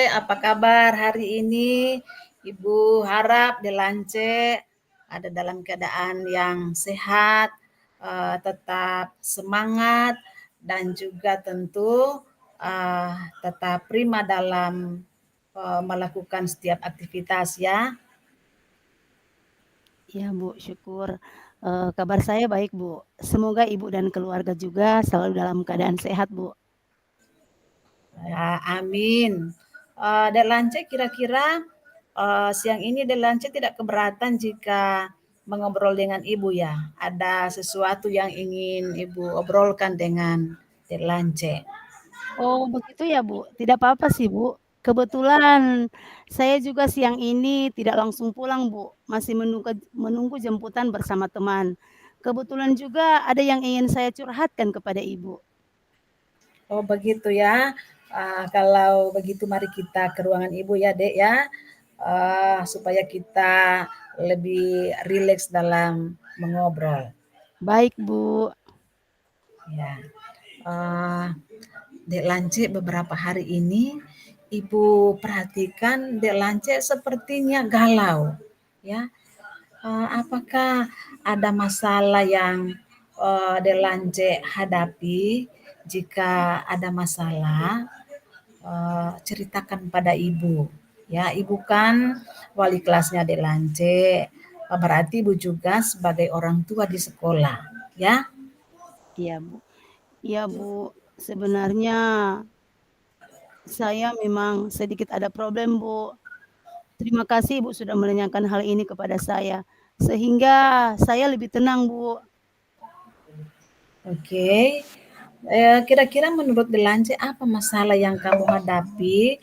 apa kabar hari ini? Ibu harap Delance ada dalam keadaan yang sehat, tetap semangat, dan juga tentu tetap prima dalam melakukan setiap aktivitas ya. Ya Bu, syukur. Kabar saya baik Bu. Semoga Ibu dan keluarga juga selalu dalam keadaan sehat Bu. Ya, amin. Delance kira-kira siang ini Delance tidak keberatan jika mengobrol dengan Ibu ya. Ada sesuatu yang ingin Ibu obrolkan dengan Delance. Oh begitu ya Bu, tidak apa-apa sih Bu. Kebetulan saya juga siang ini tidak langsung pulang Bu, masih menunggu jemputan bersama teman. Kebetulan juga ada yang ingin saya curhatkan kepada Ibu. Oh begitu ya. Kalau begitu mari kita ke ruangan Ibu ya Dek ya. Supaya kita lebih rileks dalam mengobrol. Baik Bu. Ya. Uh, Dek Lance beberapa hari ini Ibu perhatikan Dek Lance sepertinya galau ya. Apakah ada masalah yang Dek Lance hadapi? Jika ada masalah, ceritakan pada Ibu. Ya, Ibu kan wali kelasnya Dek Lance. Berarti Ibu juga sebagai orang tua di sekolah, ya. Iya Bu. Iya Bu, sebenarnya saya memang sedikit ada problem Bu. Terima kasih Ibu sudah menanyakan hal ini kepada saya, sehingga saya lebih tenang Bu. Oke. Kira-kira menurut Delance apa masalah yang kamu hadapi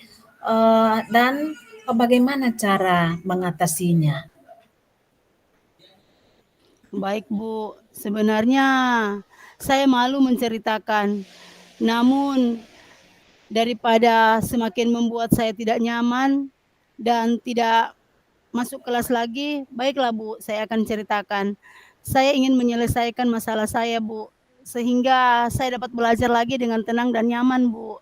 dan bagaimana cara mengatasinya? Baik Bu, sebenarnya saya malu menceritakan, namun daripada semakin membuat saya tidak nyaman dan tidak masuk kelas lagi, baiklah Bu, saya akan ceritakan. Saya ingin menyelesaikan masalah saya Bu, sehingga saya dapat belajar lagi dengan tenang dan nyaman Bu.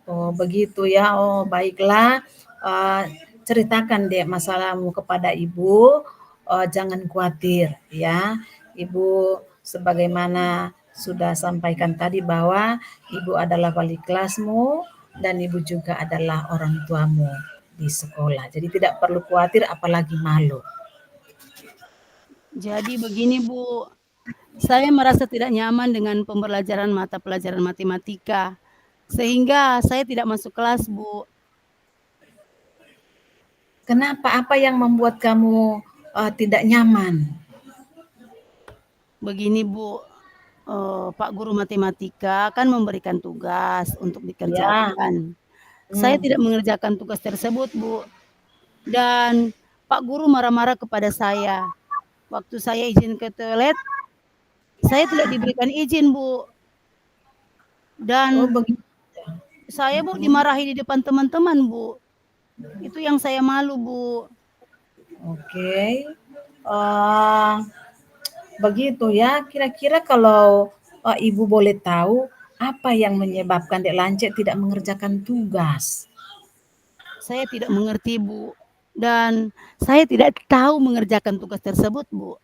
Oh, begitu ya. Oh, baiklah. Eh, Ceritakan deh masalahmu kepada ibu. Jangan khawatir ya. Ibu sebagaimana sudah sampaikan tadi bahwa ibu adalah wali kelasmu dan ibu juga adalah orang tuamu di sekolah. Jadi tidak perlu khawatir apalagi malu. Jadi begini Bu, saya merasa tidak nyaman dengan pembelajaran mata pelajaran matematika, sehingga saya tidak masuk kelas Bu. Kenapa? Apa yang membuat kamu tidak nyaman? Begini Bu, Pak guru matematika kan memberikan tugas untuk Ya. dikerjakan. Saya Hmm. tidak mengerjakan tugas tersebut Bu, dan Pak guru marah-marah kepada saya. Waktu saya izin ke toilet, saya tidak diberikan izin Bu, Oh, dan begitu. saya Bu dimarahi di depan teman-teman Bu. Itu yang saya malu Bu. Oke. Eh, Begitu ya. Kira-kira kalau Ibu boleh tahu apa yang menyebabkan Dek Lance tidak mengerjakan tugas? Saya tidak mengerti Bu, dan saya tidak tahu mengerjakan tugas tersebut Bu.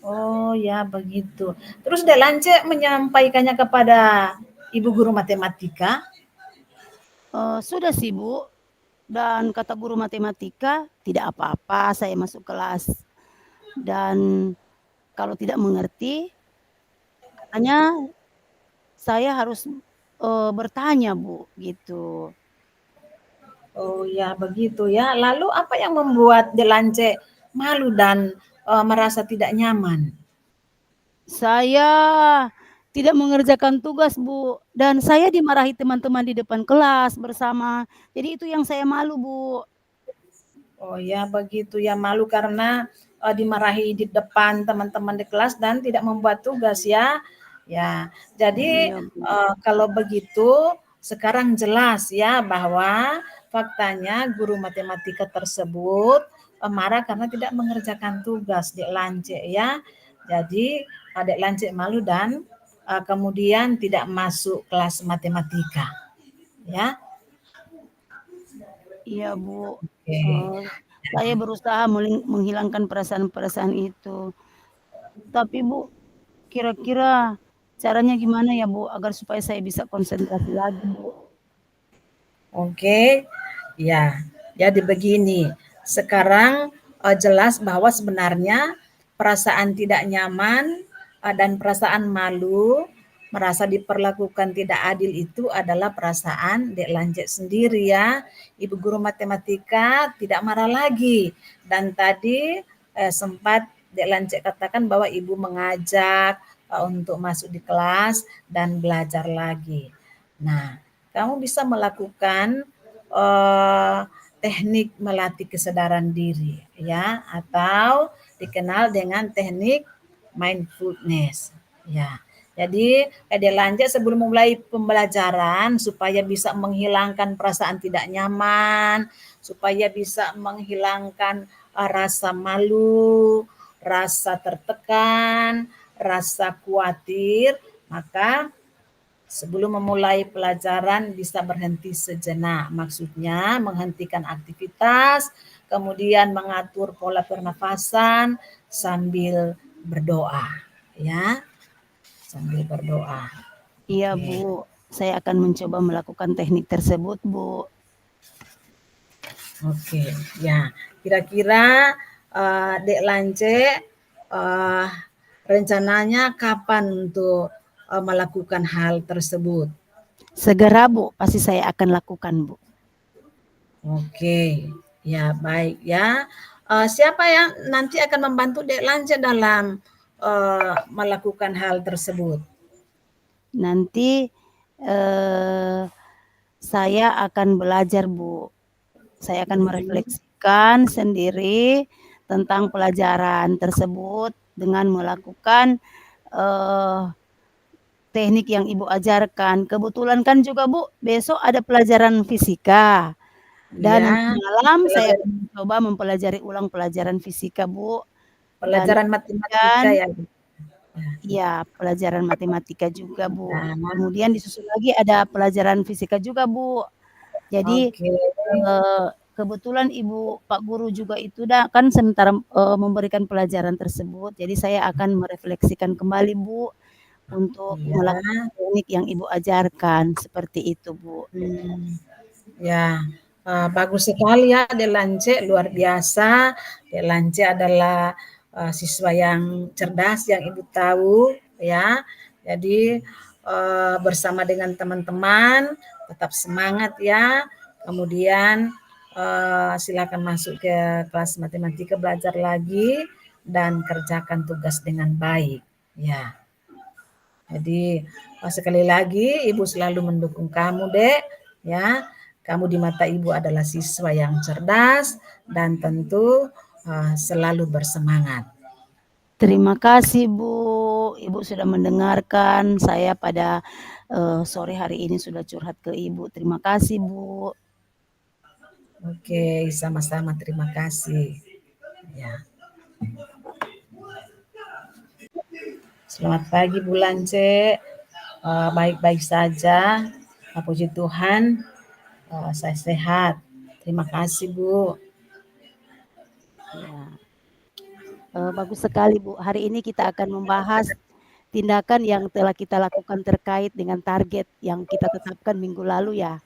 Oh ya begitu. Terus Dek Lance menyampaikannya kepada Ibu guru matematika. Sudah sih Bu, dan kata guru matematika, tidak apa-apa saya masuk kelas. Dan kalau tidak mengerti, katanya saya harus bertanya Bu, gitu. Oh ya begitu ya. Lalu apa yang membuat Dek Lance malu dan merasa tidak nyaman? Saya tidak mengerjakan tugas Bu, dan saya dimarahi teman-teman di depan kelas bersama. Jadi itu yang saya malu Bu. Oh ya begitu ya, malu karena dimarahi di depan teman-teman di kelas dan tidak membuat tugas ya. Ya, jadi Iya Bu. kalau begitu sekarang jelas ya bahwa faktanya guru matematika tersebut marah karena tidak mengerjakan tugas Dek Lance ya. Jadi Dek Lance malu dan kemudian tidak masuk kelas matematika ya. Iya, Bu. Oke. Eee, saya berusaha menghilangkan perasaan-perasaan itu. Tapi Bu, kira-kira caranya gimana ya Bu, agar supaya saya bisa konsentrasi lagi Bu? Oke, ya. Jadi begini, sekarang jelas bahwa sebenarnya perasaan tidak nyaman dan perasaan malu, merasa diperlakukan tidak adil itu adalah perasaan Dek Lance sendiri ya. Ibu guru matematika tidak marah lagi. Dan tadi sempat Dek Lance katakan bahwa ibu mengajak untuk masuk di kelas dan belajar lagi. Nah, kamu bisa melakukan uh, teknik melatih kesadaran diri ya, atau dikenal dengan teknik mindfulness ya. Jadi lanjut sebelum memulai pembelajaran supaya bisa menghilangkan perasaan tidak nyaman, supaya bisa menghilangkan rasa malu, rasa tertekan, rasa khawatir, maka sebelum memulai pelajaran bisa berhenti sejenak. Maksudnya menghentikan aktivitas, kemudian mengatur pola pernafasan sambil berdoa, ya, sambil berdoa. Iya, Oke. Bu. Saya akan mencoba melakukan teknik tersebut, Bu. Oke, ya. Kira-kira Dek Lance uh, rencananya kapan untuk melakukan hal tersebut? Segera, Bu, pasti saya akan lakukan, Bu. Oke, ya baik ya. Siapa yang nanti akan membantu Dek Lance dalam melakukan hal tersebut? Nanti saya akan belajar, Bu. Saya akan merefleksikan sendiri tentang pelajaran tersebut dengan melakukan teknik yang Ibu ajarkan. Kebetulan kan juga Bu, besok ada pelajaran fisika. Dan nanti Ya, malam saya pelajar- akan mencoba mempelajari ulang pelajaran fisika, Bu. Dan pelajaran matematika kemudian ya. iya, pelajaran matematika juga, Bu. Nah, Kemudian disusul lagi ada pelajaran fisika juga, Bu. Jadi, oke, kebetulan Ibu Pak Guru juga itu kan sementara, memberikan pelajaran tersebut, jadi saya akan merefleksikan kembali, Bu, untuk ya. melakukan teknik yang Ibu ajarkan, seperti itu, Bu. Hmm. Ya, bagus sekali ya Delance, luar biasa. Delance adalah siswa yang cerdas, yang Ibu tahu ya. Jadi bersama dengan teman-teman tetap semangat ya. Kemudian silakan masuk ke kelas matematika, belajar lagi dan kerjakan tugas dengan baik ya. Jadi sekali lagi Ibu selalu mendukung kamu, Dek, ya. Kamu di mata Ibu adalah siswa yang cerdas dan tentu selalu bersemangat. Terima kasih, Bu. Ibu sudah mendengarkan saya pada, sore hari ini sudah curhat ke Ibu. Terima kasih, Bu. Oke, sama-sama terima kasih. Ya. Selamat pagi Bulan C. Baik-baik saja. Puji Tuhan, saya sehat. Terima kasih, Bu. Ya, bagus sekali, Bu. Hari ini kita akan membahas tindakan yang telah kita lakukan terkait dengan target yang kita tetapkan minggu lalu ya.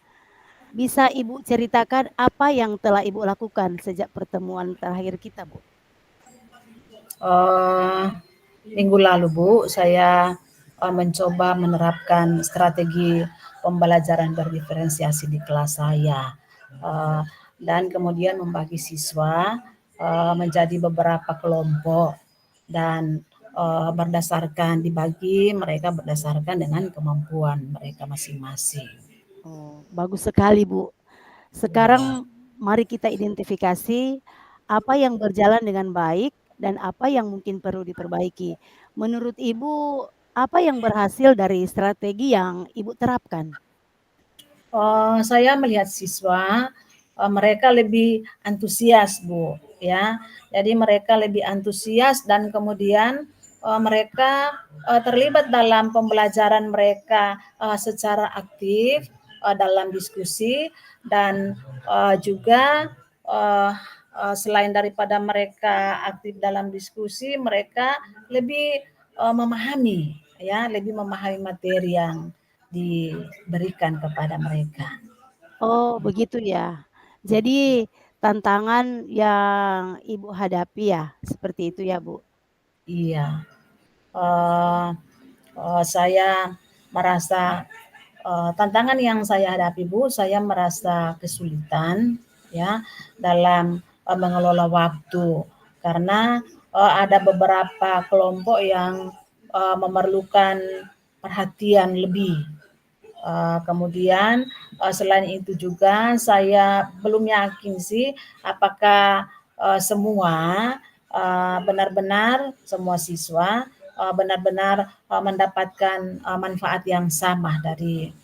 Bisa Ibu ceritakan apa yang telah Ibu lakukan sejak pertemuan terakhir kita, Bu? Eh, Minggu lalu, Bu, saya mencoba menerapkan strategi pembelajaran berdiferensiasi di kelas saya. Eh, dan kemudian membagi siswa menjadi beberapa kelompok dan berdasarkan dibagi mereka berdasarkan dengan kemampuan mereka masing-masing. Oh, bagus sekali, Bu. Ya. Sekarang mari kita identifikasi apa yang berjalan dengan baik dan apa yang mungkin perlu diperbaiki. Menurut Ibu, apa yang berhasil dari strategi yang Ibu terapkan? Saya melihat siswa, mereka lebih antusias, Bu, ya. Jadi mereka lebih antusias dan kemudian, mereka, terlibat dalam pembelajaran mereka, secara aktif dalam diskusi dan juga selain daripada mereka aktif dalam diskusi, mereka lebih lebih memahami materi yang diberikan kepada mereka. Oh, begitu ya. Jadi tantangan yang Ibu hadapi ya, seperti itu ya, Bu? Iya, uh, saya merasa tantangan yang saya hadapi, Bu, saya merasa kesulitan ya dalam mengelola waktu karena ada beberapa kelompok yang memerlukan perhatian lebih. Kemudian selain itu juga saya belum yakin sih apakah semua benar-benar semua siswa benar-benar mendapatkan manfaat yang sama dari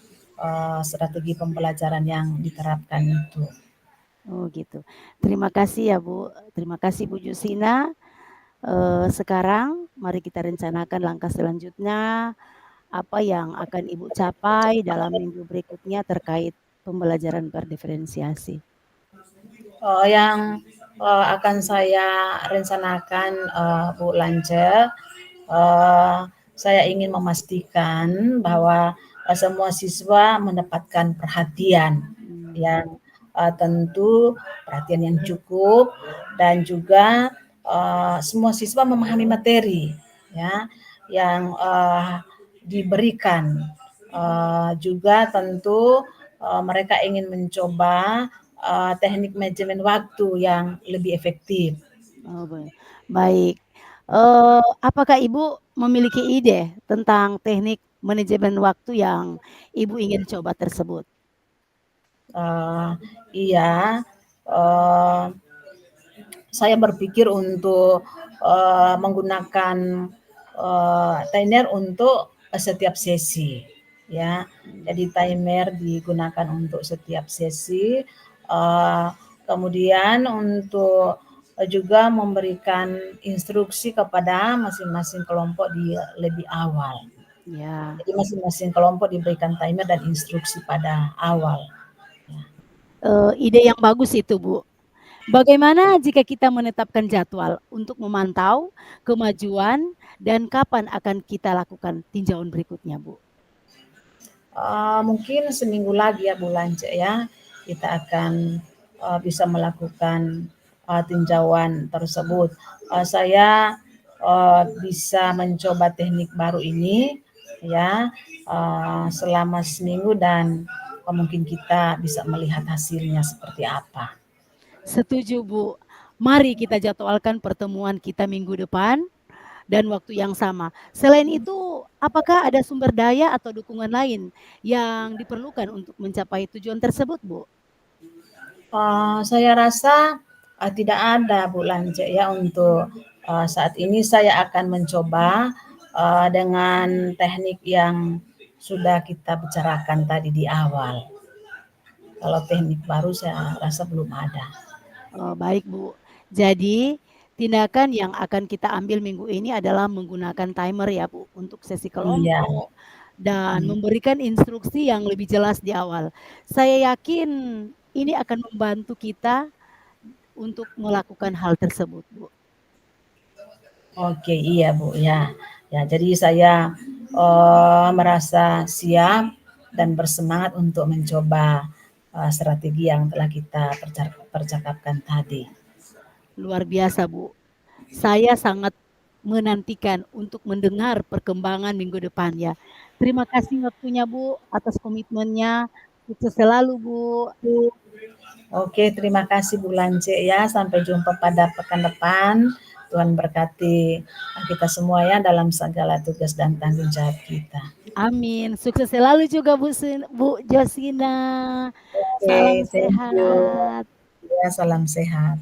strategi pembelajaran yang diterapkan itu. Oh gitu. Terima kasih ya Bu. Terima kasih Bu Jusina. Sekarang mari kita rencanakan langkah selanjutnya. Apa yang akan Ibu capai dalam minggu berikutnya terkait pembelajaran berdiferensiasi? Yang akan saya rencanakan Bu Lance, saya ingin memastikan bahwa semua siswa mendapatkan perhatian yang tentu perhatian yang cukup dan juga semua siswa memahami materi ya yang diberikan. Juga tentu mereka ingin mencoba teknik manajemen waktu yang lebih efektif. Oh, baik. Apakah Ibu memiliki ide tentang teknik manajemen waktu yang Ibu ingin coba tersebut? Iya, saya berpikir untuk menggunakan timer untuk setiap sesi, ya. Jadi timer digunakan untuk setiap sesi. Kemudian untuk juga memberikan instruksi kepada masing-masing kelompok di lebih awal. Ya. Jadi masing-masing kelompok diberikan timer dan instruksi pada awal. Ide yang bagus itu, Bu. Bagaimana jika kita menetapkan jadwal untuk memantau kemajuan dan kapan akan kita lakukan tinjauan berikutnya, Bu? Mungkin seminggu lagi ya bulan C ya, kita akan bisa melakukan tinjauan tersebut. Saya bisa mencoba teknik baru ini ya selama seminggu dan mungkin kita bisa melihat hasilnya seperti apa. Setuju, Bu. Mari kita jadwalkan pertemuan kita minggu depan dan waktu yang sama. Selain itu, apakah ada sumber daya atau dukungan lain yang diperlukan untuk mencapai tujuan tersebut, Bu? Saya rasa tidak ada Bu Lance ya untuk saat ini saya akan mencoba dengan teknik yang sudah kita bicarakan tadi di awal. Kalau teknik baru saya rasa belum ada. Oh, baik, Bu. Jadi, tindakan yang akan kita ambil minggu ini adalah menggunakan timer ya, Bu, untuk sesi Iya, kelompok dan iya. memberikan instruksi yang lebih jelas di awal. Saya yakin ini akan membantu kita untuk melakukan hal tersebut, Bu. Oke, iya Bu ya. Ya, jadi saya merasa siap dan bersemangat untuk mencoba strategi yang telah kita percakapkan tadi. Luar biasa, Bu. Saya sangat menantikan untuk mendengar perkembangan minggu depan ya. Terima kasih waktunya, Bu, atas komitmennya. Sukses selalu, Bu. Oke, terima kasih Bu Lance ya. Sampai jumpa pada pekan depan. Tuhan berkati kita semua ya dalam segala tugas dan tanggung jawab kita. Amin. Sukses selalu juga Bu Josina. Salam Oke, thank you. sehat. Ya, salam sehat.